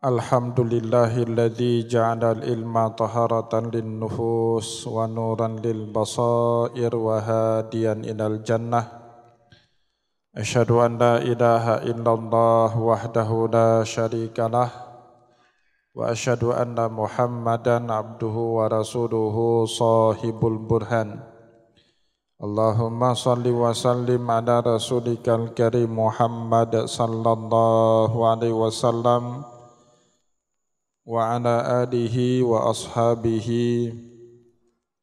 Alhamdulillahilladzi ja'alal ilma taharatan linnufus wa nuran lil basair wa hadiyan ilal jannah. Asyhadu an la ilaha illallah wahdahu la syarikalah wa asyhadu anna Muhammadan abduhu wa rasuluhu sahibul burhan. Allahumma salli wa sallim ala rasulikal karim Muhammad sallallahu alaihi wasallam wa ala alihi wa ashabihi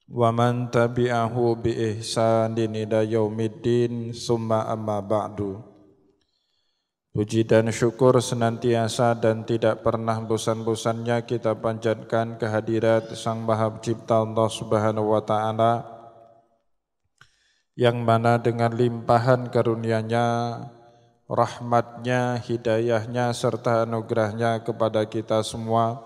wa man tabi'ahu bi ihsanin ila yaumiddin summa amma ba'du. Puji dan syukur senantiasa dan tidak pernah bosan-bosannya kita panjatkan kehadirat Sang Maha Pencipta Allah Subhanahu wa taala yang mana dengan limpahan karunia-Nya, rahmatnya, hidayahnya, serta anugerahnya kepada kita semua,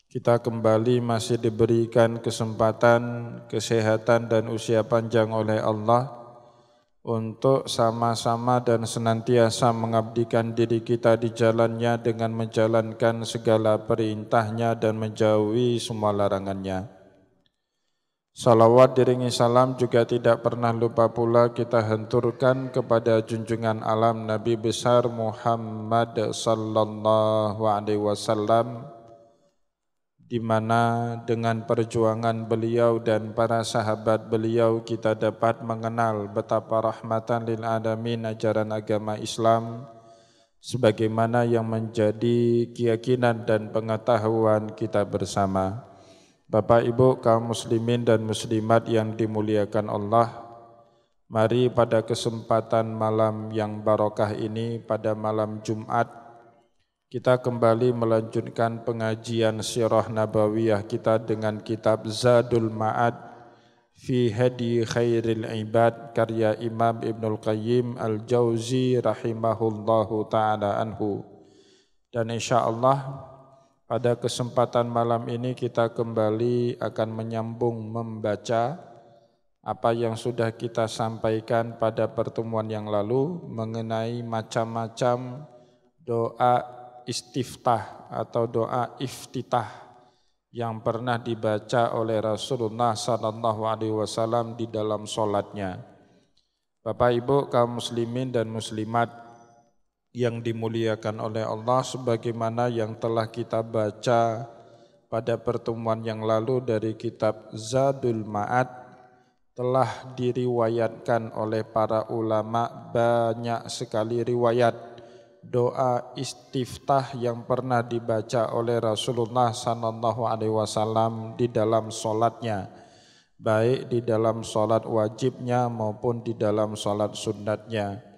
kita kembali masih diberikan kesempatan, kesehatan dan usia panjang oleh Allah untuk sama-sama dan senantiasa mengabdikan diri kita di jalannya dengan menjalankan segala perintahnya dan menjauhi semua larangannya. Salawat diringi salam juga tidak pernah lupa pula kita henturkan kepada junjungan alam Nabi besar Muhammad sallallahu alaihi wasallam, di mana dengan perjuangan beliau dan para sahabat beliau kita dapat mengenal betapa rahmatan lil alamin ajaran agama Islam sebagaimana yang menjadi keyakinan dan pengetahuan kita bersama. Bapak Ibu kaum muslimin dan muslimat yang dimuliakan Allah, mari pada kesempatan malam yang barokah ini pada malam Jumat kita kembali melanjutkan pengajian sirah nabawiyah kita dengan kitab Zadul Ma'ad fi Hadi Khairil Ibad karya Imam Ibnul Qayyim Al-Jauzi rahimahullahu ta'ala anhu. Dan insyaallah pada kesempatan malam ini kita kembali akan menyambung membaca apa yang sudah kita sampaikan pada pertemuan yang lalu mengenai macam-macam doa istiftah atau doa iftitah yang pernah dibaca oleh Rasulullah sallallahu alaihi wasallam di dalam salatnya. Bapak Ibu kaum muslimin dan muslimat yang dimuliakan oleh Allah, sebagaimana yang telah kita baca pada pertemuan yang lalu dari kitab Zadul Ma'ad, telah diriwayatkan oleh para ulama banyak sekali riwayat doa istiftah yang pernah dibaca oleh Rasulullah sallallahu alaihi wasallam di dalam salatnya, baik di dalam salat wajibnya maupun di dalam salat sunnatnya.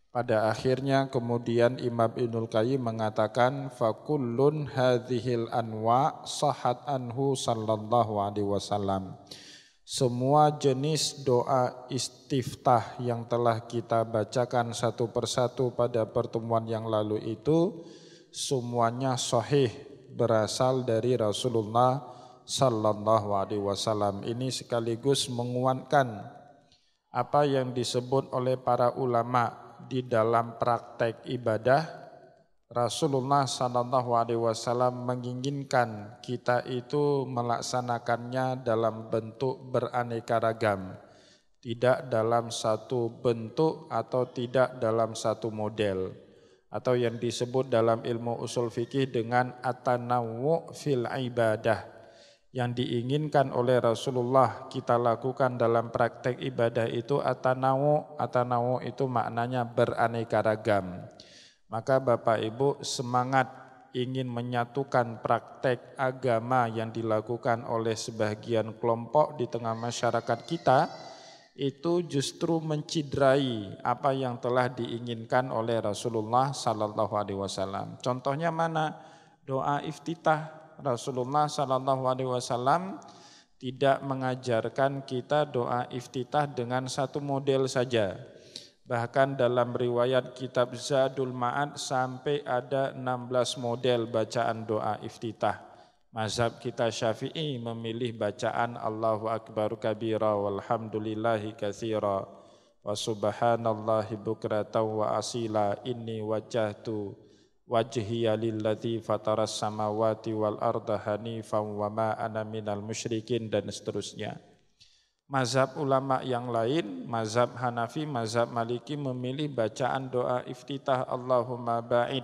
Pada akhirnya kemudian Imam Ibnul Qayyim mengatakan fakullun hadhil anwa sahat anhu sallallahu alaihi wasallam. Semua jenis doa istiftah yang telah kita bacakan satu persatu pada pertemuan yang lalu itu semuanya sahih berasal dari Rasulullah sallallahu alaihi wasallam. Ini sekaligus menguatkan apa yang disebut oleh para ulama di dalam praktek ibadah. Rasulullah sallallahu alaihi wasallam menginginkan kita itu melaksanakannya dalam bentuk beraneka ragam, tidak dalam satu bentuk atau tidak dalam satu model, atau yang disebut dalam ilmu usul fikih dengan at-tanawwu fil ibadah. Yang diinginkan oleh Rasulullah kita lakukan dalam praktek ibadah itu at-tanawwu. At-tanawwu itu maknanya beraneka ragam. Maka Bapak Ibu semangat ingin menyatukan praktek agama yang dilakukan oleh sebagian kelompok di tengah masyarakat kita itu justru menciderai apa yang telah diinginkan oleh Rasulullah sallallahu alaihi wasallam. Contohnya mana? Doa iftitah. Rasulullah sallallahu alaihi wasallam tidak mengajarkan kita doa iftitah dengan satu model saja. Bahkan dalam riwayat kitab Zadul Ma'ad sampai ada 16 model bacaan doa iftitah. Mazhab kita Syafi'i memilih bacaan Allahu Akbar kabira walhamdulillahi katsira wa subhanallahi bukratan wa asila inni wajjahtu wajhiya lilladzi fataras samawati wal arda hanifan wa ma ana minal musyrikin dan seterusnya. Mazhab ulama yang lain, mazhab Hanafi, mazhab Maliki memilih bacaan doa iftitah Allahumma ba'id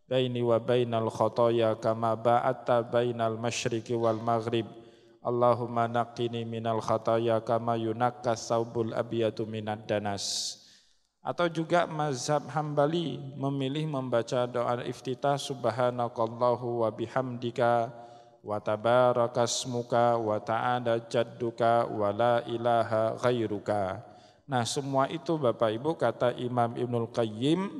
baini wa bainal khotoya kama ba'atta bainal masyriqi wal maghrib. Allahumma naqqini minal khotoya kama yunakkas saubul abiyatu minad danas. Atau juga mazhab Hambali memilih membaca doa iftitah subhanakallahu wa bihamdika wa tabarakasmuka wa ta'ala jadduka wa la ilaha ghairuka. Nah, semua itu Bapak Ibu kata Imam Ibnul Qayyim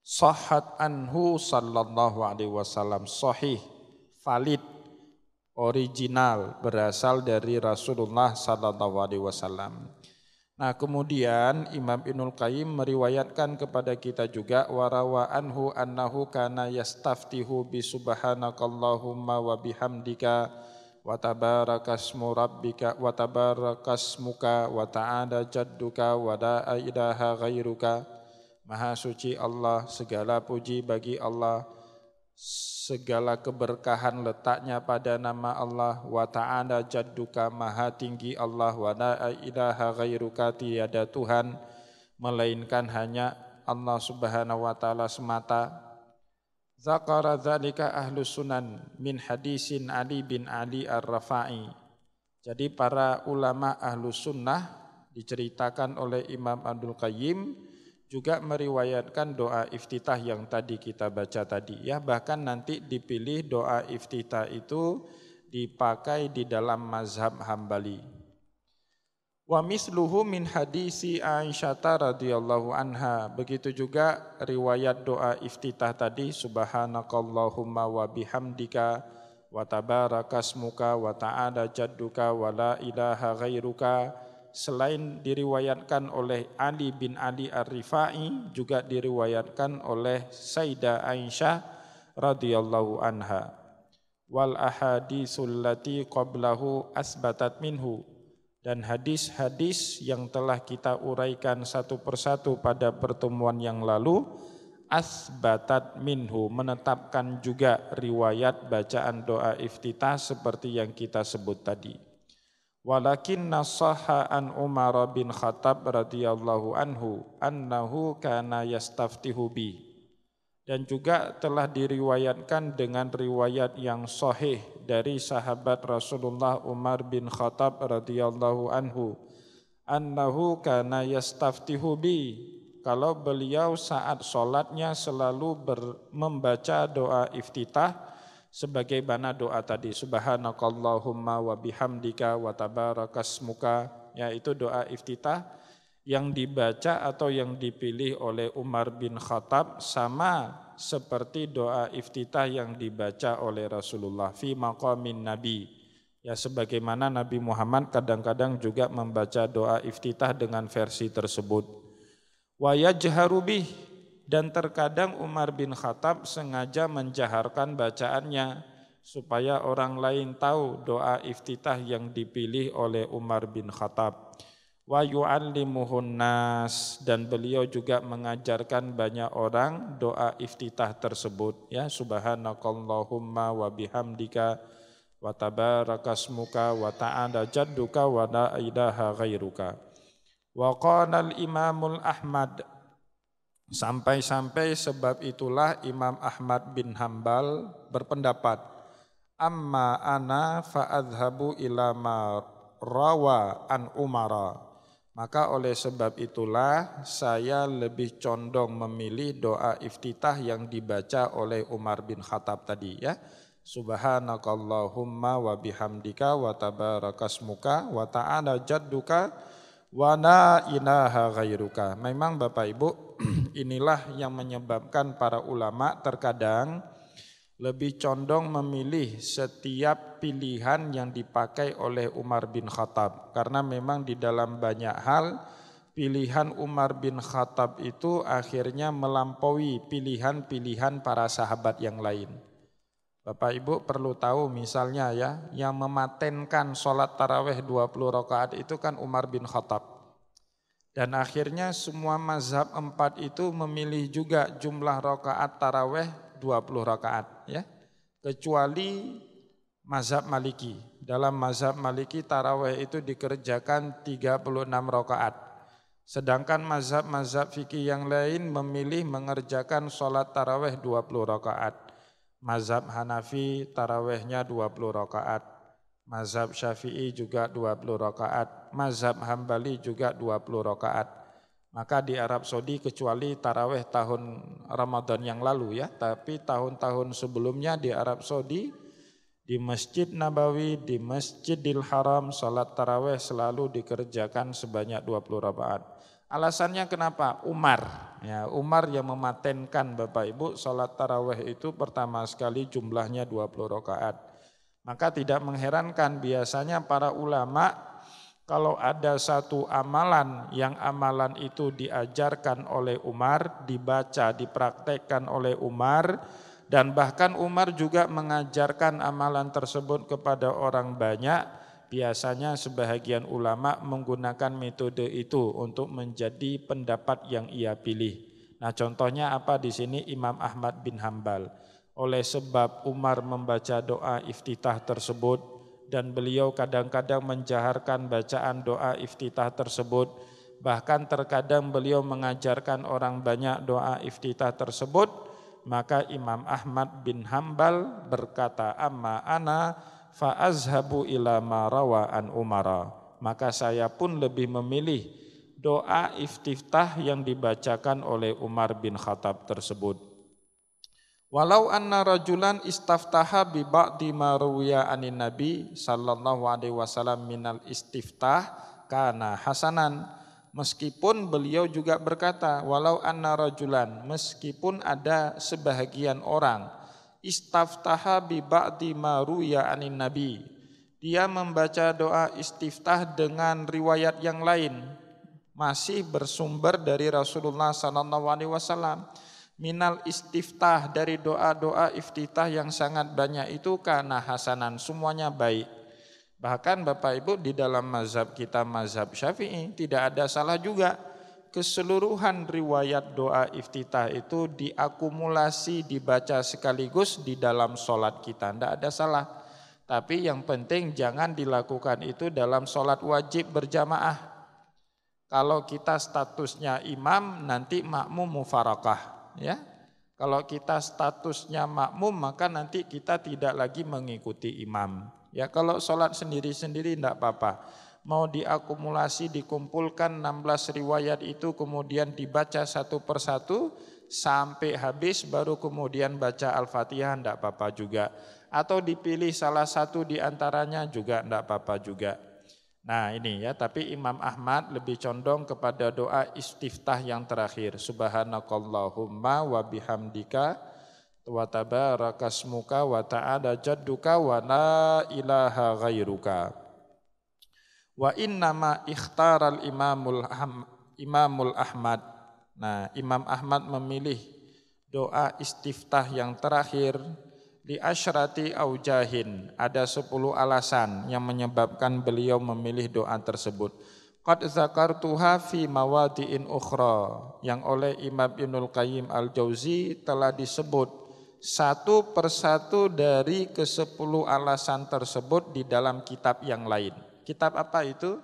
sahhat anhu sallallahu alaihi wasallam, sahih, valid, original, berasal dari Rasulullah sallallahu alaihi wasallam. Nah, kemudian Imam Ibnul Qayyim meriwayatkan kepada kita juga warawa anhu annahu kana yastaftihu bi subhanakallahumma wa bihamdika wa tabarakasmu rabbika wa tabarakasmuka wa ta'ala jadduka wa la ilaha ghairuka. Maha suci Allah, segala puji bagi Allah, segala keberkahan letaknya pada nama Allah, wa ta'ala jadduka, maha tinggi Allah, wa la ilaha ghairuka, tiada Tuhan melainkan hanya Allah subhanahu wa ta'ala semata. Zakara dzalika ahlus sunan min hadisin Ali bin Ali ar-Rafa'i. Jadi para ulama ahlus sunnah diceritakan oleh Imam Abdul Qayyim juga meriwayatkan doa iftitah yang tadi kita baca tadi ya, bahkan nanti dipilih doa iftitah itu dipakai di dalam mazhab Hambali. Wa misluhu min hadisi Aisyah radhiyallahu anha, begitu juga riwayat doa iftitah tadi subhanakallahumma wa bihamdika wa tabarakasmuka wa ta'ala jadduka wa la ilaha ghairuka. Selain diriwayatkan oleh Ali bin Ali Ar-Rifai, juga diriwayatkan oleh Sayyidah Aisyah radhiyallahu anha. Wal ahaditsul lati qablahu asbatat minhu, dan hadis-hadis yang telah kita uraikan satu persatu pada pertemuan yang lalu asbatat minhu, menetapkan juga riwayat bacaan doa iftitah seperti yang kita sebut tadi. Walakinna sahha an Umar bin Khattab radhiyallahu anhu annahu kana yastaftihu bi, dan juga telah diriwayatkan dengan riwayat yang sahih dari sahabat Rasulullah Umar bin Khattab radhiyallahu anhu annahu kana yastaftihu bi, kalau beliau saat sholatnya selalu membaca doa iftitah sebagaimana doa tadi subhanakallahumma wa bihamdika wa tabarakasmuka, yaitu doa iftitah yang dibaca atau yang dipilih oleh Umar bin Khattab sama seperti doa iftitah yang dibaca oleh Rasulullah fi maqamin nabi, ya sebagaimana Nabi Muhammad kadang-kadang juga membaca doa iftitah dengan versi tersebut. Wa yajharu bih, dan terkadang Umar bin Khattab sengaja menjaharkan bacaannya supaya orang lain tahu doa iftitah yang dipilih oleh Umar bin Khattab. Wa yu'allimuhun nas, dan beliau juga mengajarkan banyak orang doa iftitah tersebut ya subhanakallahumma wa bihamdika wa tabarakasmuka wa ta'ala jadduka wa la ilaha ghairuka. Wa qala al-Imamul Ahmad, sampai-sampai sebab itulah Imam Ahmad bin Hambal berpendapat, amma ana fa'adhabu ila ma rawa an Umara, maka oleh sebab itulah saya lebih condong memilih doa iftitah yang dibaca oleh Umar bin Khattab tadi ya, subhanakallahumma wa bihamdika wa tabarakasmuka wa ta'ala jadduka wa la ilaha ghairuka. Memang Bapak Ibu, inilah yang menyebabkan para ulama terkadang lebih condong memilih setiap pilihan yang dipakai oleh Umar bin Khattab, karena memang di dalam banyak hal pilihan Umar bin Khattab itu akhirnya melampaui pilihan-pilihan para sahabat yang lain. Bapak Ibu perlu tahu misalnya ya, yang mematenkan sholat tarawih 20 rakaat itu kan Umar bin Khattab. Dan akhirnya semua mazhab 4 itu memilih juga jumlah rakaat taraweh 20 rakaat ya. Kecuali mazhab Maliki. Dalam mazhab Maliki taraweh itu dikerjakan 36 rakaat. Sedangkan mazhab-mazhab fikih yang lain memilih mengerjakan sholat taraweh 20 rakaat. Mazhab Hanafi tarawehnya 20 rakaat. Mazhab Syafi'i juga 20 rakaat, mazhab Hambali juga 20 rakaat. Maka di Arab Saudi kecuali taraweh tahun Ramadan yang lalu ya, tapi tahun-tahun sebelumnya di Arab Saudi di Masjid Nabawi, di Masjidil Haram salat taraweh selalu dikerjakan sebanyak 20 rakaat. Alasannya kenapa? Umar yang mematenkan Bapak Ibu salat taraweh itu pertama sekali jumlahnya 20 rakaat. Maka tidak mengherankan biasanya para ulama kalau ada satu amalan yang amalan itu diajarkan oleh Umar, dibaca, dipraktekkan oleh Umar, dan bahkan Umar juga mengajarkan amalan tersebut kepada orang banyak, biasanya sebahagian ulama menggunakan metode itu untuk menjadi pendapat yang ia pilih. Nah, contohnya apa di sini? Imam Ahmad bin Hambal. Oleh sebab Umar membaca doa iftitah tersebut dan beliau kadang-kadang menjaharkan bacaan doa iftitah tersebut, bahkan terkadang beliau mengajarkan orang banyak doa iftitah tersebut, maka Imam Ahmad bin Hambal berkata, amma ana fa azhabu ila ma rawa an Umara, maka saya pun lebih memilih doa iftitah yang dibacakan oleh Umar bin Khattab tersebut. Walau anna rajulan istaftaha bi ba'di ma ruwiya anin nabi sallallahu alaihi wasallam minal istiftah kana hasanan. Meskipun beliau juga berkata, walau anna rajulan, meskipun ada sebahagian orang istaftaha bi ba'di ma ruwiya anin nabi, dia membaca doa istiftah dengan riwayat yang lain, masih bersumber dari Rasulullah sallallahu alaihi wasallam. Minal istiftah, dari doa-doa iftitah yang sangat banyak itu kana hasanan, semuanya baik. Bahkan Bapak Ibu di dalam mazhab kita, mazhab Syafi'i, tidak ada salah juga. Keseluruhan riwayat doa iftitah itu diakumulasi, dibaca sekaligus di dalam sholat kita, tidak ada salah. Tapi yang penting jangan dilakukan itu dalam sholat wajib berjamaah. Kalau kita statusnya imam, nanti makmum mufarakah. Ya, kalau kita statusnya makmum maka nanti kita tidak lagi mengikuti imam. Ya, kalau sholat sendiri-sendiri tidak apa-apa. Mau diakumulasi, dikumpulkan 16 riwayat itu kemudian dibaca satu persatu sampai habis baru kemudian baca Al-Fatihah, tidak apa-apa juga. Atau dipilih salah satu di antaranya juga tidak apa-apa juga. Nah ini ya, tapi Imam Ahmad lebih condong kepada doa istiftah yang terakhir. Subhanakallahumma wa bihamdika wa tabarakasmuka wa ta'ala jadduka wa la ilaha ghairuka. Wa innama ikhtaral imamul Ahmad. Nah, Imam Ahmad memilih doa istiftah yang terakhir di asyrati aujahin, ada 10 alasan yang menyebabkan beliau memilih doa tersebut. Qad zakartuha fi mawadi'in ukhra, yang oleh Imam Ibnul Qayyim Al-Jauzi telah disebut satu persatu dari ke-10 alasan tersebut di dalam kitab yang lain. Kitab apa itu?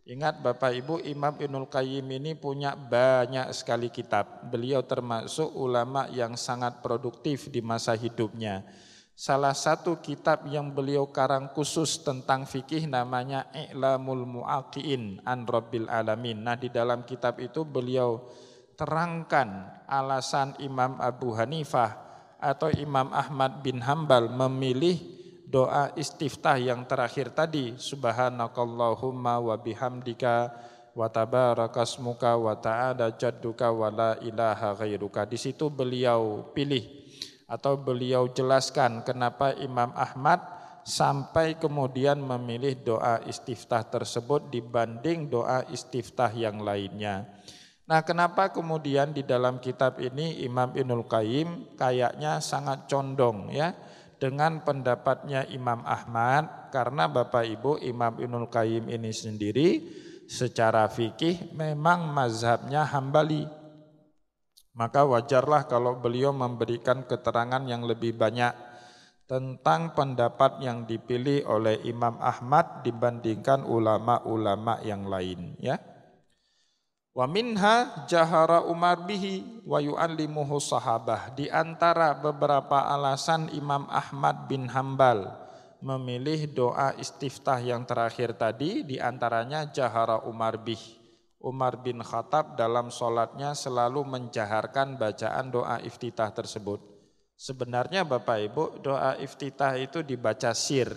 Ingat Bapak Ibu, Imam Ibnul Qayyim ini punya banyak sekali kitab. Beliau termasuk ulama yang sangat produktif di masa hidupnya. Salah satu kitab yang beliau karang khusus tentang fikih namanya I'lamul Mu'aqqi'in an Rabbil Alamin. Nah, di dalam kitab itu beliau terangkan alasan Imam Abu Hanifah atau Imam Ahmad bin Hambal memilih doa istiftah yang terakhir tadi, subhanakallahumma wa bihamdika wa tabarakasmuka wa ta'ala jadduka wa la ilaha ghairuka. Di situ beliau pilih atau beliau jelaskan kenapa Imam Ahmad sampai kemudian memilih doa istiftah tersebut dibanding doa istiftah yang lainnya. Nah, kenapa kemudian di dalam kitab ini Imam Ibnul Qayyim kayaknya sangat condong ya dengan pendapatnya Imam Ahmad, karena Bapak Ibu Imam Ibnul Qayyim ini sendiri secara fikih memang mazhabnya Hambali. Maka wajarlah kalau beliau memberikan keterangan yang lebih banyak tentang pendapat yang dipilih oleh Imam Ahmad dibandingkan ulama-ulama yang lain, ya. Wa minha jahara Umar bihi wa yu'allimuhu sahabah. Di antara beberapa alasan Imam Ahmad bin Hambal memilih doa istiftah yang terakhir tadi, di antaranya jahara Umar bih. Umar bin Khattab dalam sholatnya selalu menjaharkan bacaan doa iftitah tersebut. Sebenarnya Bapak Ibu, doa iftitah itu dibaca sir.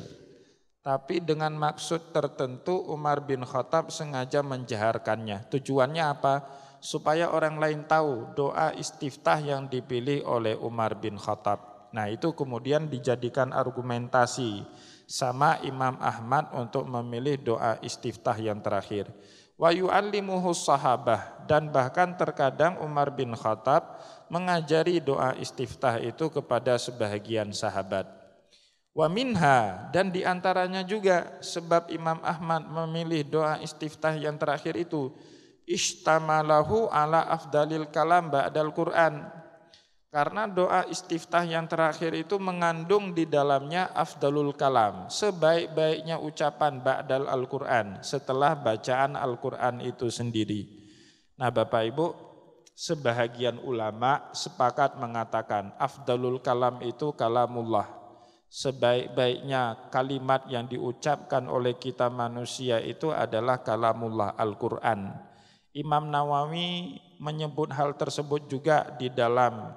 Tapi dengan maksud tertentu Umar bin Khattab sengaja menjaharkannya. Tujuannya apa? Supaya orang lain tahu doa istiftah yang dipilih oleh Umar bin Khattab. Nah itu kemudian dijadikan argumentasi sama Imam Ahmad untuk memilih doa istiftah yang terakhir. Wa yu'allimuhu sahabah, dan bahkan terkadang Umar bin Khattab mengajari doa istiftah itu kepada sebahagian sahabat. Wa minha, dan diantaranya juga sebab Imam Ahmad memilih doa istiftah yang terakhir itu ishtamalahu ala afdalil kalam ba'dal Quran. Karena doa istiftah yang terakhir itu mengandung di dalamnya afdalul kalam, sebaik-baiknya ucapan ba'dal Al-Quran, setelah bacaan Al-Quran itu sendiri. Nah Bapak Ibu, sebahagian ulama sepakat mengatakan afdalul kalam itu kalamullah. Sebaik-baiknya kalimat yang diucapkan oleh kita manusia itu adalah kalamullah, Al-Quran. Imam Nawawi menyebut hal tersebut juga di dalam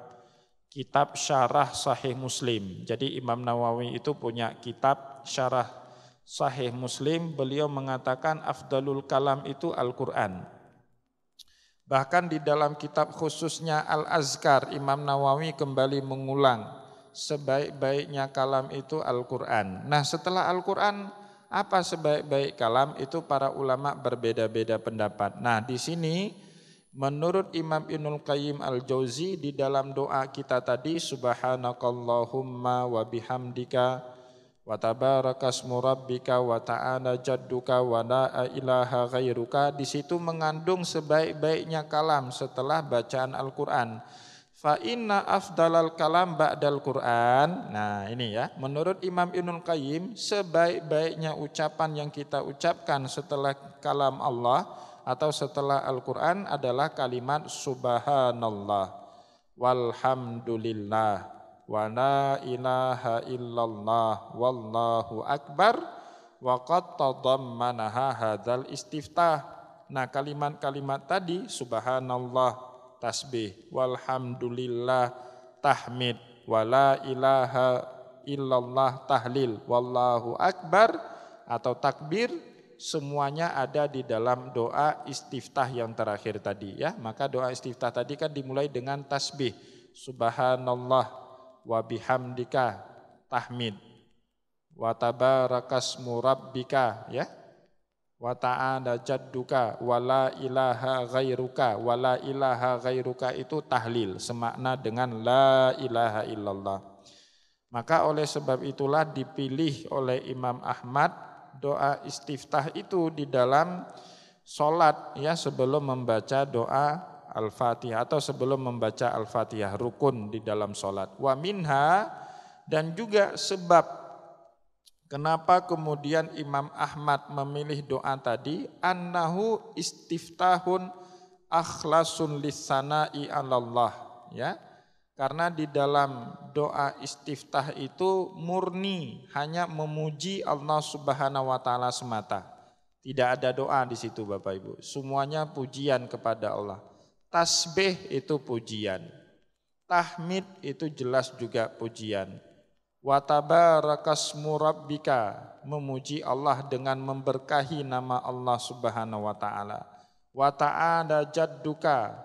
kitab Syarah Sahih Muslim. Jadi Imam Nawawi itu punya kitab Syarah Sahih Muslim. Beliau mengatakan afdalul kalam itu Al-Quran. Bahkan di dalam kitab khususnya Al-Azkar, Imam Nawawi kembali mengulang sebaik-baiknya kalam itu Al-Quran. Nah setelah Al-Quran, apa sebaik-baik kalam itu para ulama berbeda-beda pendapat. Nah di sini menurut Imam Ibnul Qayyim Al-Jauzi di dalam doa kita tadi, subhanakallahumma wa bihamdika wa tabarakasmu rabbika wa ta'ala jadduka wa la ilaha ghairuka, di situ mengandung sebaik-baiknya kalam setelah bacaan Al-Quran. Fa inna afdalal kalam ba'dal Quran. Nah ini ya, menurut Imam Ibnul Qayyim, sebaik-baiknya ucapan yang kita ucapkan setelah kalam Allah atau setelah Al-Quran adalah kalimat subhanallah walhamdulillah wa la ilaha illallah wallahu akbar wa qad tadammanaha hadzal istiftah. Nah kalimat-kalimat tadi subhanallah tasbih, walhamdulillah tahmid, wala ilaha illallah tahlil, wallahu akbar atau takbir, semuanya ada di dalam doa istiftah yang terakhir tadi ya. Maka doa istiftah tadi kan dimulai dengan tasbih, subhanallah wa bihamdika tahmid, wa tabarakasmu rabbika ya, wa ta'ala jadduka wa la ilaha ghairuka. Wa la ilaha ghairuka itu tahlil, semakna dengan la ilaha illallah. Maka oleh sebab itulah dipilih oleh Imam Ahmad doa istiftah itu di dalam sholat ya, sebelum membaca doa Al-Fatihah atau sebelum membaca Al-Fatihah, rukun di dalam sholat. Wa minha, dan juga sebab kenapa kemudian Imam Ahmad memilih doa tadi, annahu istiftahun akhlasun lisana'i 'alallah ya. Karena di dalam doa istiftah itu murni hanya memuji Allah Subhanahu wa taala semata. Tidak ada doa di situ Bapak Ibu. Semuanya pujian kepada Allah. Tasbih itu pujian. Tahmid itu jelas juga pujian. Wa tabarakasmu rabbika, memuji Allah dengan memberkahi nama Allah Subhanahu wa taala. Wa ta'ala jadduka,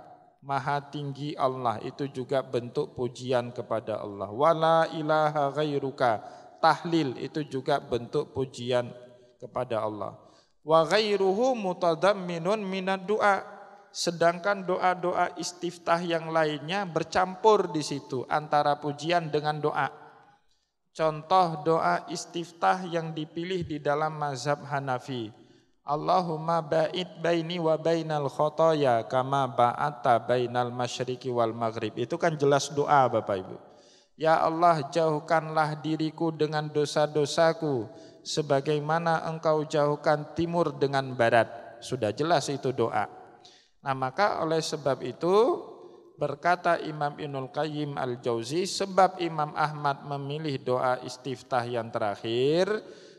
maha tinggi Allah, itu juga bentuk pujian kepada Allah. Wa la ilaha ghairuka, tahlil itu juga bentuk pujian kepada Allah. Wa ghairuhu mutadamminun minad du'a, sedangkan doa-doa istiftah yang lainnya bercampur di situ antara pujian dengan doa. Contoh doa istiftah yang dipilih di dalam mazhab Hanafi. Allahumma ba'id baini wa bainal khotoya kama ba'atta bainal masyriqi wal maghrib. Itu kan jelas doa Bapak Ibu. Ya Allah, jauhkanlah diriku dengan dosa-dosaku sebagaimana Engkau jauhkan timur dengan barat. Sudah jelas itu doa. Nah, maka oleh sebab itu berkata Imam Ibnul Qayyim Al-Jauzi, sebab Imam Ahmad memilih doa istiftah yang terakhir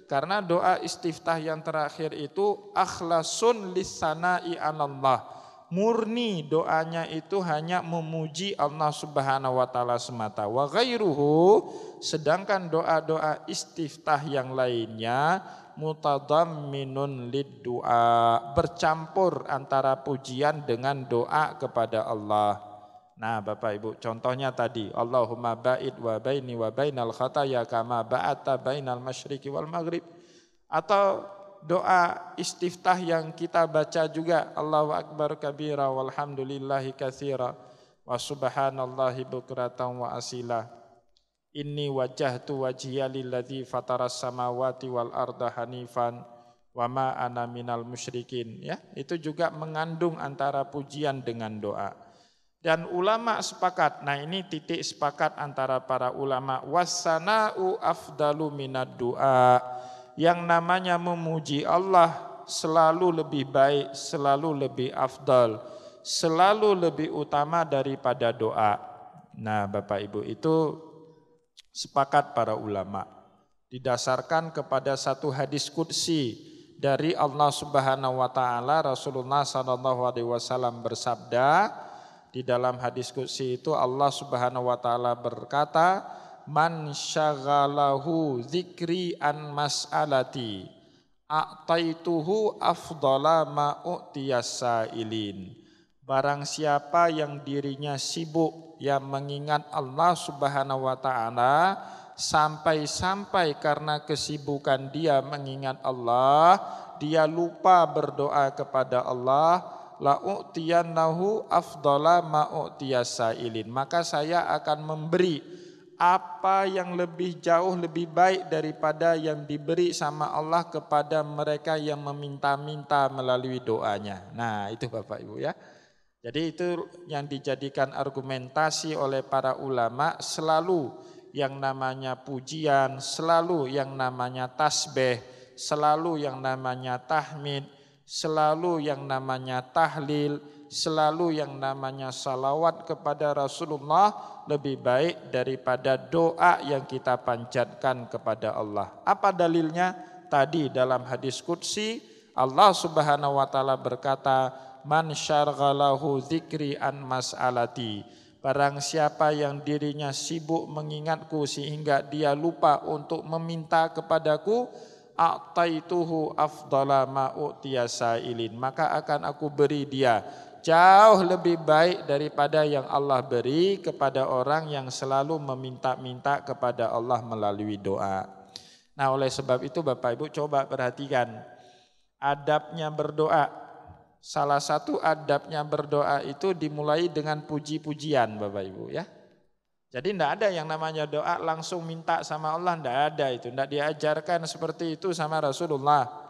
karena doa istiftah yang terakhir itu akhlasun lisana'i 'alallah. Murni doanya itu hanya memuji Allah Subhanahu wa taala semata. Wa ghairuhu, sedangkan doa-doa istiftah yang lainnya mutadamminun lid-du'a, bercampur antara pujian dengan doa kepada Allah. Nah, Bapak Ibu, contohnya tadi, Allahumma ba'id wa baini wa bainal khataya kama ba'atta bainal masyriqi wal maghrib. Atau doa istiftah yang kita baca juga, Allahu akbar kabira walhamdulillahi katsira wa subhanallahi bukratan wa asila. Inni wajjahtu wajhiya lilladzi fataras samawati wal arda hanifan wa ma ana minal musyrikin. Ya, itu juga mengandung antara pujian dengan doa. Dan ulama sepakat, nah ini titik sepakat antara para ulama, wassana'u afdalu minad du'a. Yang namanya memuji Allah selalu lebih baik, selalu lebih afdal, selalu lebih utama daripada doa. Nah, Bapak Ibu, itu sepakat para ulama. Didasarkan kepada satu hadis qudsi dari Allah Subhanahu wa taala, Rasulullah sallallahu alaihi wasallam bersabda, di dalam hadis qudsi itu Allah Subhanahu wa taala berkata, man syaghalahu dzikri an mas'alati a'taituhu afdala ma u'tiyas sailin. Barang siapa yang dirinya sibuk yang mengingat Allah Subhanahu wa taala sampai-sampai karena kesibukan dia mengingat Allah, dia lupa berdoa kepada Allah, la u'tiyannahu afdala ma u'tiyas sailin, maka saya akan memberi apa yang lebih jauh lebih baik daripada yang diberi sama Allah kepada mereka yang meminta-minta melalui doanya. Nah, itu Bapak Ibu ya. Jadi itu yang dijadikan argumentasi oleh para ulama, selalu yang namanya pujian, selalu yang namanya tasbih, selalu yang namanya tahmid, selalu yang namanya tahlil, selalu yang namanya salawat kepada Rasulullah lebih baik daripada doa yang kita panjatkan kepada Allah. Apa dalilnya? Tadi dalam hadis qudsi Allah Subhanahu wa taala berkata, man syarghalahu dzikri an mas'alati. Barang siapa yang dirinya sibuk mengingatku sehingga dia lupa untuk meminta kepadaku, a'taituhu afdala ma u'tiyas sailin, maka akan aku beri dia jauh lebih baik daripada yang Allah beri kepada orang yang selalu meminta-minta kepada Allah melalui doa. Nah, oleh sebab itu Bapak Ibu coba perhatikan adabnya berdoa. Salah satu adabnya berdoa itu dimulai dengan puji-pujian Bapak Ibu ya. Jadi tidak ada yang namanya doa langsung minta sama Allah, tidak ada itu. Tidak diajarkan seperti itu sama Rasulullah.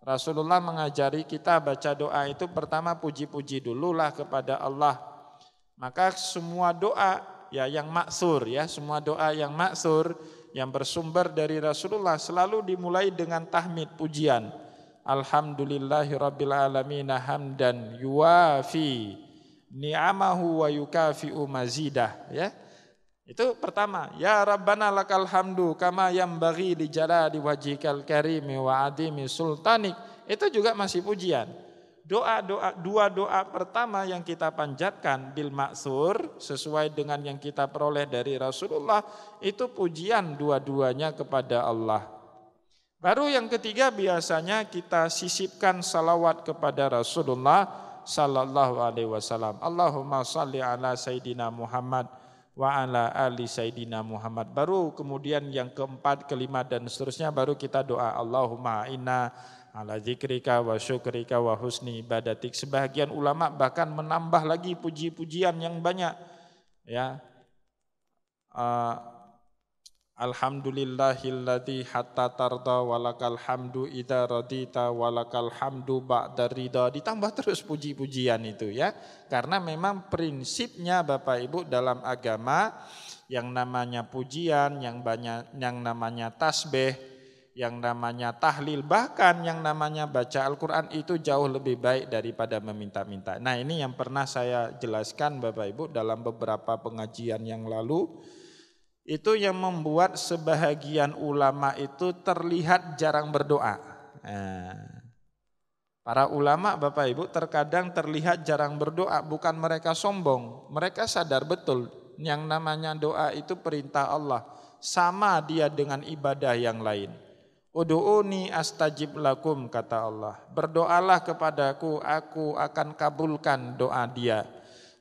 Rasulullah mengajari kita baca doa itu pertama puji-puji dululah kepada Allah. Maka semua doa ya yang maksur ya, semua doa yang maksur yang bersumber dari Rasulullah selalu dimulai dengan tahmid, pujian. Alhamdulillahirabbil alamin hamdan yuwafi ni'amahu wa yukafi'u mazidah ya. Itu pertama, ya Rabbana lakal hamdu kama yambaghi li jalali wajhikal karimi wa adimi sultanik. Itu juga masih pujian. Dua doa pertama yang kita panjatkan bil maksur sesuai dengan yang kita peroleh dari Rasulullah itu pujian dua-duanya kepada Allah. Baru yang ketiga biasanya kita sisipkan salawat kepada Rasulullah sallallahu alaihi wasallam. Allahumma shalli ala Sayyidina Muhammad wa ala ali Sayyidina Muhammad. Baru kemudian yang keempat, kelima dan seterusnya baru kita doa Allahumma inna ala dzikrika wa syukrika wa husni ibadatik. Sebagian ulama bahkan menambah lagi puji-pujian yang banyak. Ya. Alhamdulillahilladzi hatta tarda walakal hamdu idza radita walakal hamdu ba'da ridha. Ditambah terus puji-pujian itu ya. Karena memang prinsipnya Bapak Ibu dalam agama yang namanya pujian, yang namanya tasbih, yang namanya tahlil, bahkan yang namanya baca Al-Qur'an itu jauh lebih baik daripada meminta-minta. Nah, ini yang pernah saya jelaskan Bapak Ibu dalam beberapa pengajian yang lalu. Itu yang membuat sebahagian ulama itu terlihat jarang berdoa. Nah, para ulama Bapak Ibu terkadang terlihat jarang berdoa, bukan mereka sombong. Mereka sadar betul yang namanya doa itu perintah Allah. Sama dia dengan ibadah yang lain. Ud'uni astajib lakum, kata Allah. Berdoalah kepadaku, aku akan kabulkan doa dia.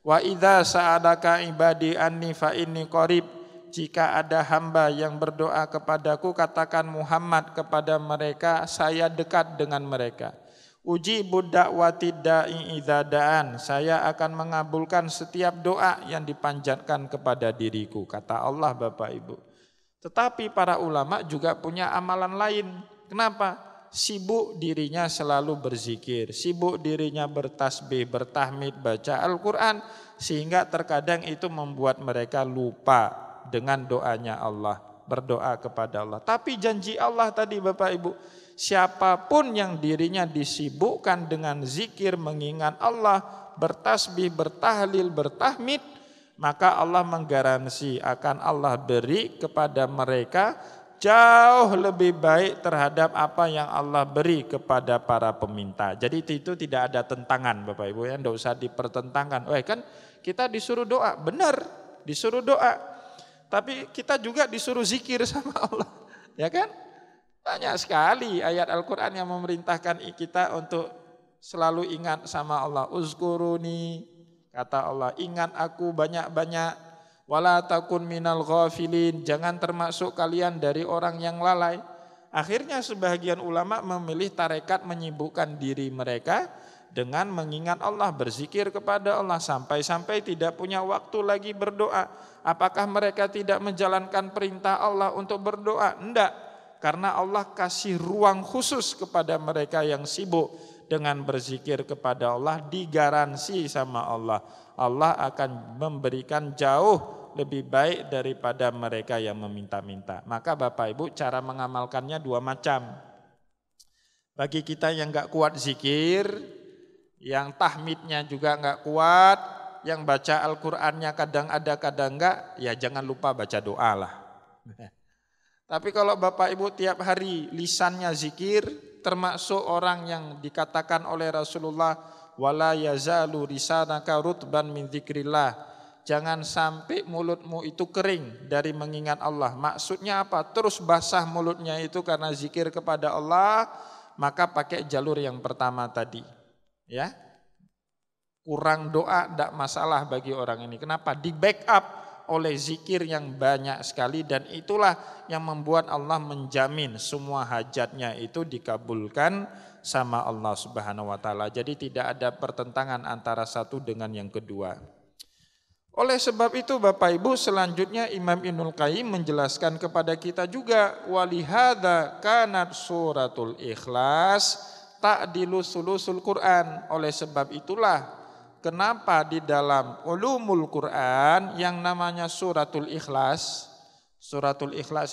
Wa idza sa'alaka ibadi anni fa inni qarib. Jika ada hamba yang berdoa kepadaku, katakan Muhammad kepada mereka, saya dekat dengan mereka. Ujibu da'wati da'i idza da'an. Saya akan mengabulkan setiap doa yang dipanjatkan kepada diriku, kata Allah Bapak Ibu. Tetapi para ulama juga punya amalan lain. Kenapa? Sibuk dirinya selalu berzikir, sibuk dirinya bertasbih, bertahmid, baca Al-Quran, sehingga terkadang itu membuat mereka lupa dengan doanya Allah, berdoa kepada Allah. Tapi janji Allah tadi Bapak Ibu, siapapun yang dirinya disibukkan dengan zikir, mengingat Allah, bertasbih, bertahlil, bertahmid, maka Allah menggaransi akan Allah beri kepada mereka jauh lebih baik terhadap apa yang Allah beri kepada para peminta. Jadi itu tidak ada tentangan Bapak Ibu ya, tidak usah dipertentangkan. Kan kita disuruh doa, benar disuruh doa. Tapi kita juga disuruh zikir sama Allah, ya kan? Banyak sekali ayat Al-Quran yang memerintahkan kita untuk selalu ingat sama Allah. Uzkuruni, kata Allah, ingat aku banyak-banyak. Wala takun minal ghafilin, jangan termasuk kalian dari orang yang lalai. Akhirnya sebagian ulama memilih tarekat menyibukkan diri mereka dengan mengingat Allah, berzikir kepada Allah sampai-sampai tidak punya waktu lagi berdoa. Apakah mereka tidak menjalankan perintah Allah untuk berdoa? Enggak, karena Allah kasih ruang khusus kepada mereka yang sibuk dengan berzikir kepada Allah, digaransi sama Allah. Allah akan memberikan jauh lebih baik daripada mereka yang meminta-minta. Maka Bapak Ibu cara mengamalkannya dua macam. Bagi kita yang enggak kuat zikir, yang tahmidnya juga enggak kuat, yang baca Al-Qur'annya kadang ada kadang enggak, ya jangan lupa baca doa lah. Tapi kalau Bapak Ibu tiap hari lisannya zikir, termasuk orang yang dikatakan oleh Rasulullah, wala yazalu lisanaka rutban min dzikrillah. Jangan sampai mulutmu itu kering dari mengingat Allah. Maksudnya apa? Terus basah mulutnya itu karena zikir kepada Allah, maka pakai jalur yang pertama tadi. Ya. Kurang doa tidak masalah bagi orang ini. Kenapa? Di backup oleh zikir yang banyak sekali, dan itulah yang membuat Allah menjamin semua hajatnya itu dikabulkan sama Allah Subhanahu wa taala. Jadi tidak ada pertentangan antara satu dengan yang kedua. Oleh sebab itu Bapak Ibu, selanjutnya Imam Ibnul Qayyim menjelaskan kepada kita juga, walihada kanat suratul Ikhlas ta'dilu sulusul Quran. Oleh sebab itulah kenapa di dalam ulumul Quran yang namanya suratul Ikhlas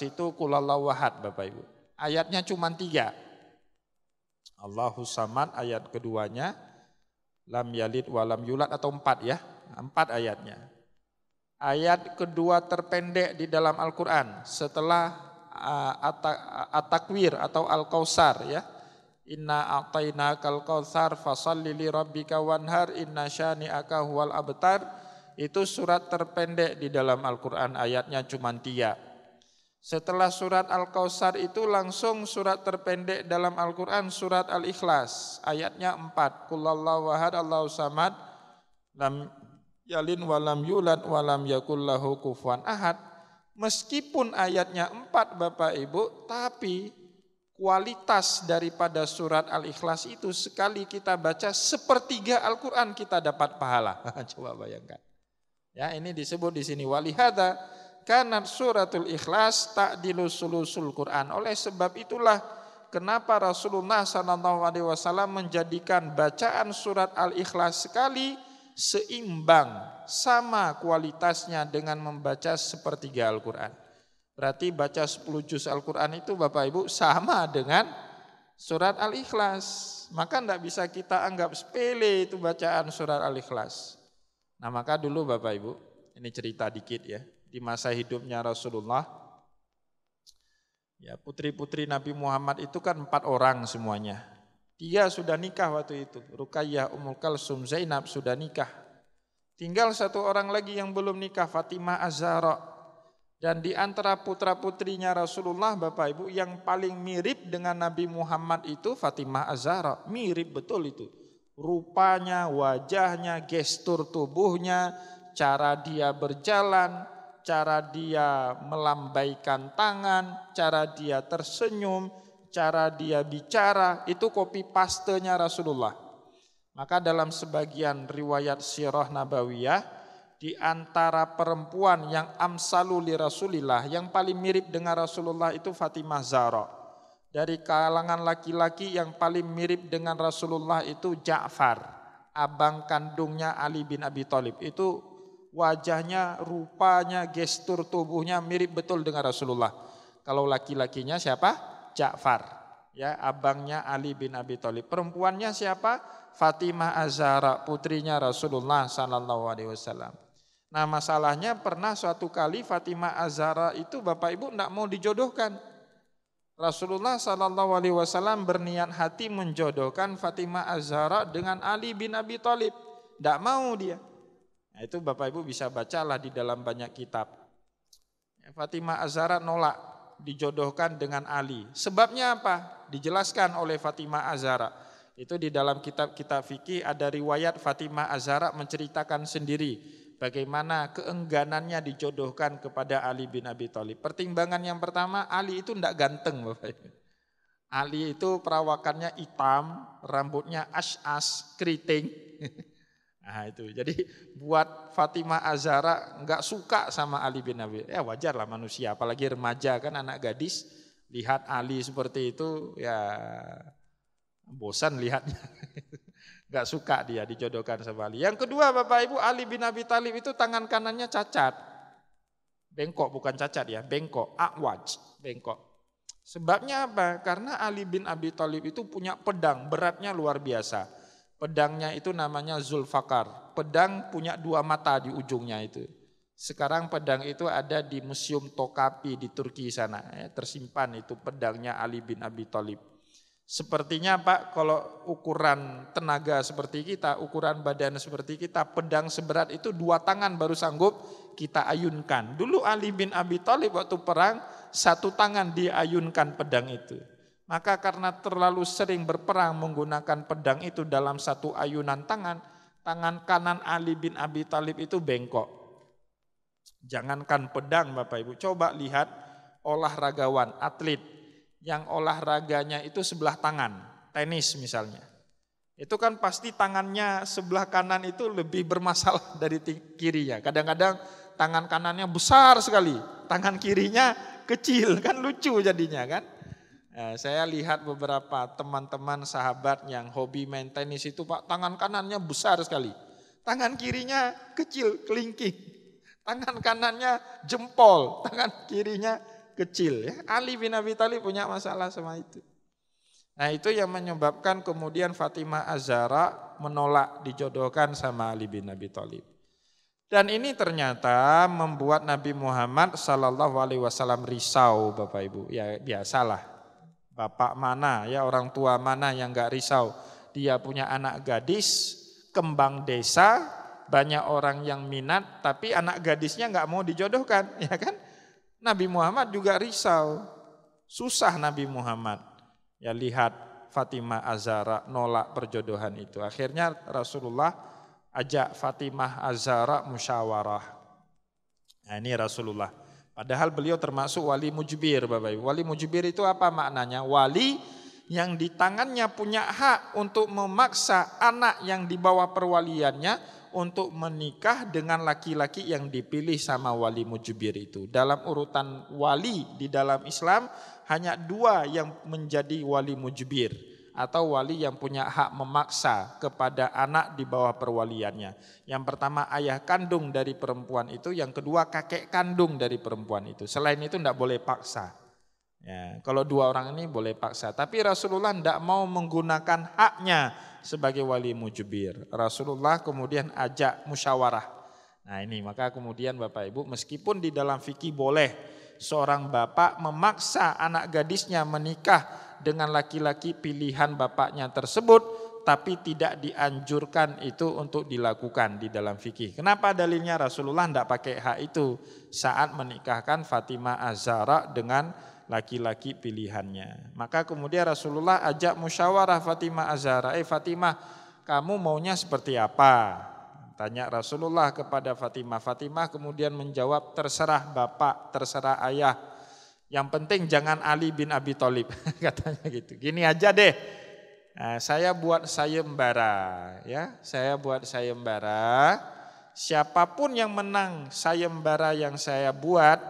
itu Qulhuwallahu ahad Bapak Ibu. Ayatnya cuma 3. Allahus samad ayat keduanya, lam yalid walam yulad, atau 4 ya. 4 ayatnya. Ayat kedua terpendek di dalam Al-Quran setelah At-Takwir atau Al-Kautsar ya. Inna a'tainakal kautsar fashalli li rabbika wanhar inna syani'aka huwal abtar. Itu surat terpendek di dalam Al-Qur'an, ayatnya cuma 3. Setelah surat Al-Kautsar itu langsung surat terpendek dalam Al-Qur'an, surat Al-Ikhlas, ayatnya 4. Qulhuwallahu ahad Allahus samad lam yalid walam yulad walam yakul lahu kufuwan ahad. Meskipun ayatnya 4 Bapak Ibu, tapi kualitas daripada surat Al-Ikhlas itu sekali kita baca 1/3 Al-Quran kita dapat pahala. Coba bayangkan. Ya, ini disebut di sini walihada kanat suratul Ikhlas ta'dilu sulusul Quran. Oleh sebab itulah kenapa Rasulullah SAW menjadikan bacaan surat Al-Ikhlas sekali seimbang, sama kualitasnya dengan membaca sepertiga Al-Quran. Berarti baca 10 juz Al-Quran itu Bapak Ibu sama dengan surat Al-Ikhlas. Maka tidak bisa kita anggap sepele itu bacaan surat Al-Ikhlas. Nah maka dulu Bapak Ibu, ini cerita dikit ya, di masa hidupnya Rasulullah, ya putri-putri Nabi Muhammad itu kan 4 orang semuanya. Dia sudah nikah waktu itu, Ruqayyah, Ummul Kalsum, Zainab sudah nikah. Tinggal 1 orang lagi yang belum nikah, Fatimah Az-Zahra. Dan di antara putra-putrinya Rasulullah Bapak Ibu yang paling mirip dengan Nabi Muhammad itu Fatimah Az-Zahra. Mirip betul itu. Rupanya, wajahnya, gestur tubuhnya, cara dia berjalan, cara dia melambaikan tangan, cara dia tersenyum, cara dia bicara, itu copy pastenya Rasulullah. Maka dalam sebagian riwayat sirah nabawiyah, di antara perempuan yang amsalu li Rasulillah, yang paling mirip dengan Rasulullah itu Fatimah Zahra. Dari kalangan laki-laki yang paling mirip dengan Rasulullah itu Ja'far, abang kandungnya Ali bin Abi Thalib. Itu wajahnya, rupanya, gestur tubuhnya mirip betul dengan Rasulullah. Kalau laki-lakinya siapa? Ja'far, ya, abangnya Ali bin Abi Thalib. Perempuannya siapa? Fatimah Az-Zahra, putrinya Rasulullah sallallahu alaihi wasallam. Nah masalahnya pernah suatu kali Fatimah Az-Zahra itu Bapak Ibu tidak mau dijodohkan. Rasulullah SAW berniat hati menjodohkan Fatimah Az-Zahra dengan Ali bin Abi Thalib. Tidak mau dia. Nah, itu Bapak Ibu bisa bacalah di dalam banyak kitab. Fatimah Az-Zahra nolak dijodohkan dengan Ali. Sebabnya apa? Dijelaskan oleh Fatimah Az-Zahra. Itu di dalam kitab-kitab fikih ada riwayat Fatimah Az-Zahra menceritakan sendiri bagaimana keengganannya dijodohkan kepada Ali bin Abi Thalib. Pertimbangan yang pertama, Ali itu tidak ganteng Bapak Ibu. Ali itu perawakannya hitam, rambutnya as-as, keriting. Nah itu, jadi buat Fatimah Az-Zahra enggak suka sama Ali bin Abi Thalib. Ya wajar lah manusia, apalagi remaja kan, anak gadis, lihat Ali seperti itu ya bosan lihatnya. Gak suka dia dijodohkan sama Ali. Yang kedua Bapak Ibu, Ali bin Abi Thalib itu tangan kanannya cacat. Bengkok, bukan cacat ya, bengkok, a'waj, bengkok. Sebabnya apa? Karena Ali bin Abi Thalib itu punya pedang, beratnya luar biasa. Pedangnya itu namanya Zulfaqar. Pedang punya 2 mata di ujungnya itu. Sekarang pedang itu ada di Museum Tokapi di Turki sana. Tersimpan itu pedangnya Ali bin Abi Thalib. Sepertinya Pak, kalau ukuran tenaga seperti kita, ukuran badan seperti kita, pedang seberat itu 2 tangan baru sanggup kita ayunkan. Dulu Ali bin Abi Thalib waktu perang, 1 tangan diayunkan pedang itu. Maka karena terlalu sering berperang menggunakan pedang itu dalam 1 ayunan tangan, tangan kanan Ali bin Abi Thalib itu bengkok. Jangankan pedang Bapak Ibu, coba lihat olahragawan, atlet, yang olahraganya itu sebelah tangan, tenis misalnya. Itu kan pasti tangannya sebelah kanan itu lebih bermasalah dari kirinya. Kadang-kadang tangan kanannya besar sekali, tangan kirinya kecil, kan lucu jadinya kan. Nah, saya lihat beberapa teman-teman sahabat yang hobi main tenis itu Pak, tangan kanannya besar sekali. Tangan kirinya kecil, kelingking. Tangan kanannya jempol, tangan kirinya kecil ya. Ali bin Abi Thalib punya masalah sama itu. Nah itu yang menyebabkan kemudian Fatimah Az-Zahra menolak dijodohkan sama Ali bin Abi Thalib. Dan ini ternyata membuat Nabi Muhammad SAW risau Bapak Ibu. Ya biasalah, bapak mana ya, orang tua mana yang gak risau. Dia punya anak gadis, kembang desa, banyak orang yang minat, tapi anak gadisnya gak mau dijodohkan, ya kan? Nabi Muhammad juga risau, susah Nabi Muhammad. Ya lihat Fatimah Az-Zahra nolak perjodohan itu. Akhirnya Rasulullah ajak Fatimah Az-Zahra musyawarah. Nah ini Rasulullah. Padahal beliau termasuk wali mujbir Bapak Ibu. Wali mujbir itu apa maknanya? Wali yang di tangannya punya hak untuk memaksa anak yang di bawah perwaliannya untuk menikah dengan laki-laki yang dipilih sama wali mujbir itu. Dalam urutan wali di dalam Islam hanya 2 yang menjadi wali mujbir atau wali yang punya hak memaksa kepada anak di bawah perwaliannya. Yang pertama ayah kandung dari perempuan itu, yang kedua kakek kandung dari perempuan itu. Selain itu tidak boleh paksa. Ya, kalau 2 orang ini boleh paksa, tapi Rasulullah tidak mau menggunakan haknya sebagai wali mujbir. Rasulullah kemudian ajak musyawarah. Nah ini maka kemudian Bapak Ibu, meskipun di dalam fikih boleh seorang bapak memaksa anak gadisnya menikah dengan laki-laki pilihan bapaknya tersebut, tapi tidak dianjurkan itu untuk dilakukan di dalam fikih. Kenapa dalilnya? Rasulullah tidak pakai hak itu saat menikahkan Fatimah Az-Zahra dengan laki-laki pilihannya. Maka kemudian Rasulullah ajak musyawarah Fatimah Az-Zahra. Fatimah, kamu maunya seperti apa? Tanya Rasulullah kepada Fatimah. Fatimah kemudian menjawab, terserah bapak, terserah ayah. Yang penting jangan Ali bin Abi Thalib. Katanya gitu. Gini aja deh. Nah, saya buat sayembara, ya. Saya buat sayembara. Siapapun yang menang sayembara yang saya buat,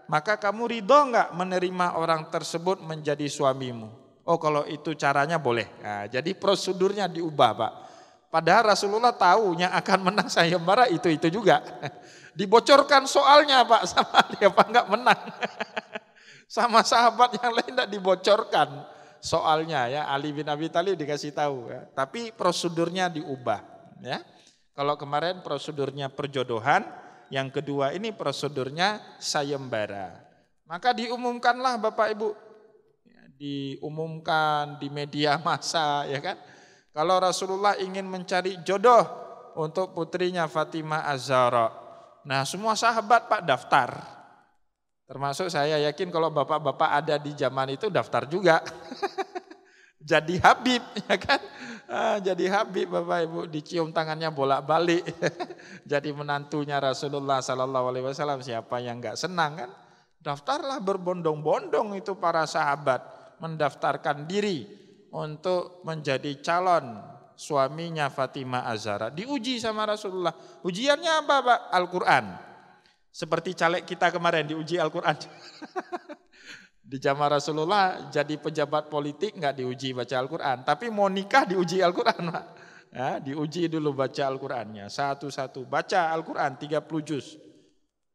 maka kamu ridho enggak menerima orang tersebut menjadi suamimu? Oh kalau itu caranya boleh. Nah, jadi prosedurnya diubah Pak. Padahal Rasulullah tahu yang akan menang sayembara itu juga. Dibocorkan soalnya Pak sama dia Pak enggak menang. Sama sahabat yang lain enggak dibocorkan soalnya ya. Ali bin Abi Thalib dikasih tahu ya. Tapi prosedurnya diubah ya. Kalau kemarin prosedurnya perjodohan, yang kedua ini prosedurnya sayembara. Maka diumumkanlah Bapak Ibu, diumumkan di media massa ya kan. Kalau Rasulullah ingin mencari jodoh untuk putrinya Fatimah Az-Zahra. Nah semua sahabat Pak daftar. Termasuk saya yakin kalau bapak-bapak ada di zaman itu daftar juga. Jadi Habib ya kan. Jadi Habib Bapak Ibu, dicium tangannya bolak-balik. Jadi menantunya Rasulullah SAW. Siapa yang enggak senang kan? Daftarlah berbondong-bondong itu para sahabat mendaftarkan diri untuk menjadi calon suaminya Fatimah Az-Zahra. Diuji sama Rasulullah. Ujiannya apa Pak? Al-Quran. Seperti caleg kita kemarin diuji Al-Quran. Di zaman Rasulullah jadi pejabat politik enggak diuji baca Al-Quran, tapi mau nikah diuji Al-Quran Pak. Ya, diuji dulu baca Al-Qurannya, satu-satu baca Al-Quran 30 juz.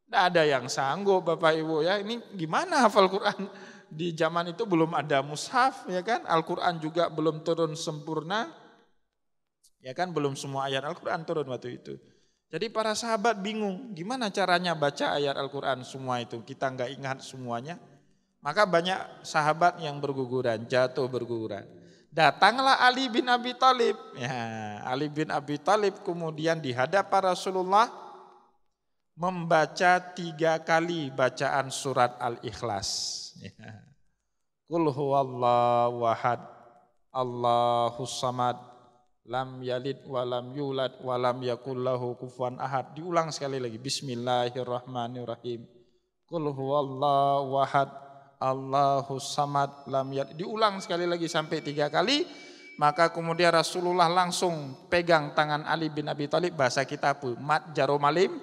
Tidak ada yang sanggup Bapak Ibu ya, ini gimana hafal Quran? Di zaman itu belum ada mushaf ya kan, Al-Quran juga belum turun sempurna, ya kan belum semua ayat Al-Quran turun waktu itu. Jadi para sahabat bingung, gimana caranya baca ayat Al-Quran semua itu, kita enggak ingat semuanya. Maka banyak sahabat yang berguguran, jatuh berguguran. Datanglah Ali bin Abi Thalib. Ya, Ali bin Abi Thalib kemudian di hadapan Rasulullah membaca 3 kali bacaan surat Al-Ikhlas. Ya. Qul huwallahu ahad, Allahus samad, lam yalid walam yulad walam yakul lahu kufuwan ahad. Diulang sekali lagi. Bismillahirrahmanirrahim. Qul huwallahu ahad, Allahus samad, lam yalid. Diulang sekali lagi sampai 3 kali. Maka kemudian Rasulullah langsung pegang tangan Ali bin Abi Thalib, bahasa kita mat jaromalim.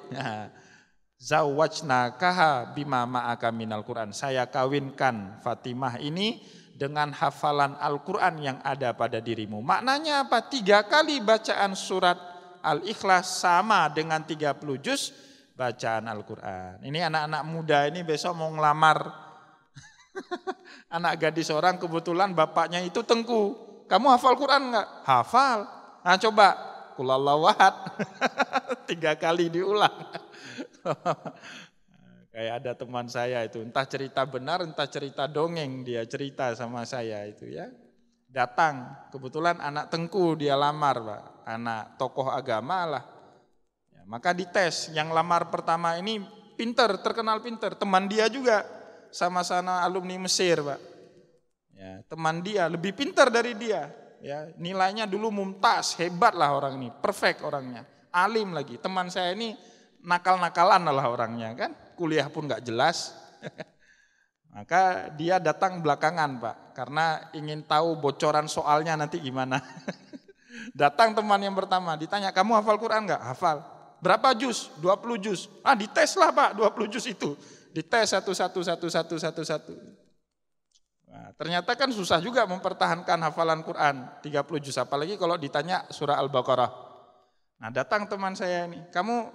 Zawajnakaha bima ma'aka minal Quran. Saya kawinkan Fatimah ini dengan hafalan Al-Quran yang ada pada dirimu. Maknanya apa? 3 kali bacaan surat Al-Ikhlas sama dengan 30 juz bacaan Al-Quran. Ini anak-anak muda ini besok mau ngelamar anak gadis orang, kebetulan bapaknya itu tengku. Kamu hafal Quran enggak? Hafal. Nah coba, Qul-Allahu ahad. 3 kali diulang. Kayak ada teman saya itu, entah cerita benar, entah cerita dongeng, dia cerita sama saya itu ya. Datang, kebetulan anak tengku dia lamar Pak, anak tokoh agama lah. Ya, maka dites, yang lamar pertama ini pinter, terkenal pinter, teman dia juga sama-sama alumni Mesir Pak. Ya, teman dia lebih pintar dari dia. Ya, nilainya dulu mumtaz, hebat lah orang ini, perfect orangnya, alim lagi. Teman saya ini nakal-nakalan lah orangnya kan, kuliah pun nggak jelas. Maka dia datang belakangan Pak, karena ingin tahu bocoran soalnya nanti gimana. Datang teman yang pertama, ditanya, kamu hafal Quran enggak? Hafal. Berapa juz? 20 juz. Dites lah Pak 20 juz itu. Dites satu-satu. Nah, ternyata kan susah juga mempertahankan hafalan Quran 30 juz. Apalagi kalau ditanya surah Al-Baqarah. Nah datang teman saya ini, kamu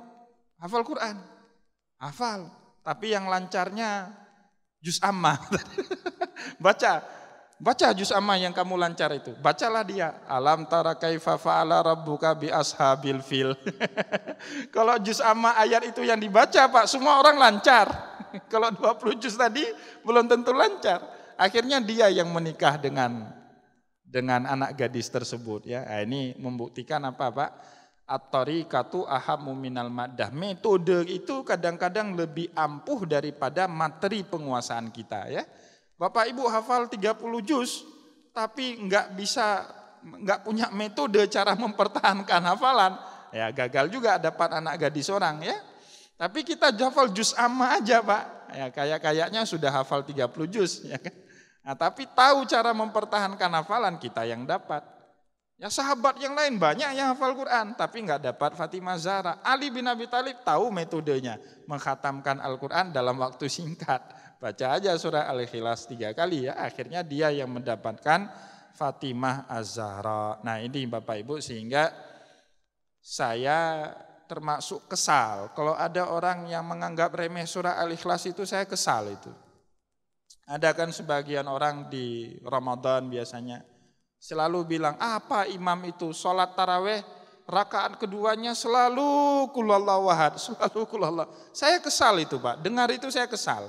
hafal Quran? Hafal. Tapi yang lancarnya juz amma. Baca juz amma yang kamu lancar itu. Bacalah dia. Alam tara kaifa fa'ala rabbuka bi ashabil fil. Kalau juz amma ayat itu yang dibaca Pak, semua orang lancar. Kalau 20 juz tadi belum tentu lancar. Akhirnya dia yang menikah dengan anak gadis tersebut ya. Nah, ini membuktikan apa Pak? At-tariqatu ahammu minal maddah. Metode itu kadang-kadang lebih ampuh daripada materi penguasaan kita ya. Bapak Ibu hafal 30 juz tapi enggak punya metode cara mempertahankan hafalan. Ya gagal juga dapat anak gadis orang ya. Tapi kita hafal juz amma aja Pak. Ya kayaknya sudah hafal 30 juz ya kan. Nah, tapi tahu cara mempertahankan hafalan kita yang dapat. Ya sahabat yang lain banyak yang hafal Quran tapi enggak dapat Fatimah Zahra. Ali bin Abi Thalib tahu metodenya mengkhatamkan Al-Quran dalam waktu singkat. Baca aja surah Al-Ikhlas 3 kali ya. Akhirnya dia yang mendapatkan Fatimah Az-Zahra. Nah ini Bapak Ibu sehingga saya termasuk kesal. Kalau ada orang yang menganggap remeh surah Al-Ikhlas itu saya kesal itu. Ada kan sebagian orang di Ramadan biasanya selalu bilang apa imam itu sholat taraweh rakaat keduanya selalu kulallahu ahad, selalu kulallah. Saya kesal itu Pak, dengar itu saya kesal.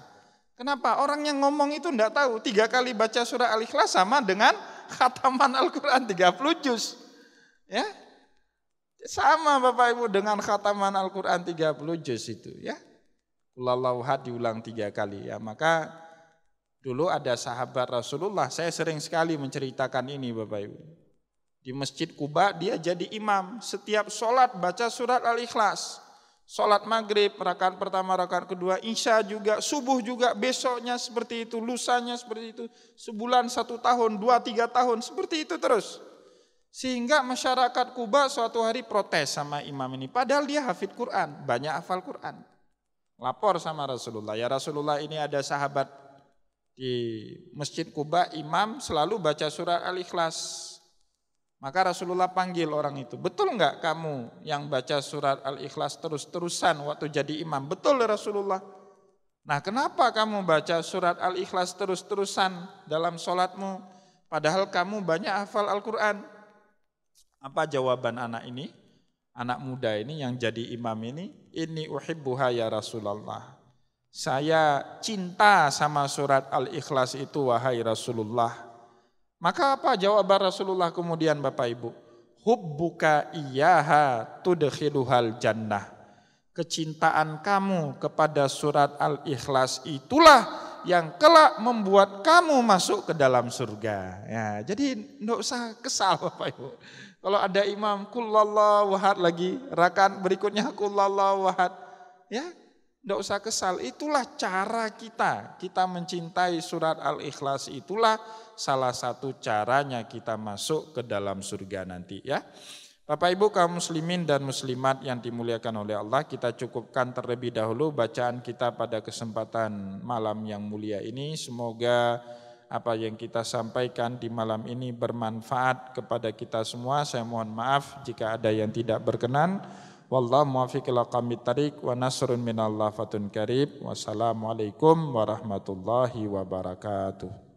Kenapa? Orang yang ngomong itu enggak tahu 3 kali baca surah Al-Ikhlas sama dengan khataman Al-Quran 30 juz. Ya. Sama Bapak Ibu dengan khataman Al-Quran 30 juz itu ya. Kulallahu ahad diulang 3 kali ya. Maka dulu ada sahabat Rasulullah, saya sering sekali menceritakan ini Bapak Ibu. Di Masjid Quba dia jadi imam, setiap sholat baca surat Al-Ikhlas. Sholat maghrib, rakaat pertama, rakaat kedua, isya juga, subuh juga, besoknya seperti itu, lusanya seperti itu, sebulan, 1 tahun, 2-3 tahun, seperti itu terus. Sehingga masyarakat Quba suatu hari protes sama imam ini, padahal dia hafid Quran, banyak hafal Quran. Lapor sama Rasulullah, ya Rasulullah ini ada sahabat di Masjid Quba, imam selalu baca surat Al-Ikhlas. Maka Rasulullah panggil orang itu, betul enggak kamu yang baca surat Al-Ikhlas terus-terusan waktu jadi imam? Betul Rasulullah. Nah kenapa kamu baca surat Al-Ikhlas terus-terusan dalam sholatmu? Padahal kamu banyak hafal Al-Quran. Apa jawaban anak ini? Anak muda ini yang jadi imam ini, inni uhibbuha ya Rasulullah. Saya cinta sama surat Al-Ikhlas itu wahai Rasulullah. Maka apa jawaban Rasulullah kemudian Bapak Ibu? Hubbuka iyyaha tudkhiluhal jannah. Kecintaan kamu kepada surat Al-Ikhlas itulah yang kelak membuat kamu masuk ke dalam surga. Ya, jadi enggak usah kesal Bapak Ibu. Kalau ada imam kullallahu ahad lagi, rakaat berikutnya kullallahu ahad, ya enggak usah kesal. Itulah cara kita mencintai surat Al-Ikhlas, itulah salah satu caranya kita masuk ke dalam surga nanti ya. Bapak Ibu kaum muslimin dan muslimat yang dimuliakan oleh Allah, kita cukupkan terlebih dahulu bacaan kita pada kesempatan malam yang mulia ini. Semoga apa yang kita sampaikan di malam ini bermanfaat kepada kita semua. Saya mohon maaf jika ada yang tidak berkenan. Wallahu muwaffiq ila aqwamit thariq wa nasrun minallah fatun karib. Wassalamualaikum warahmatullahi wabarakatuh.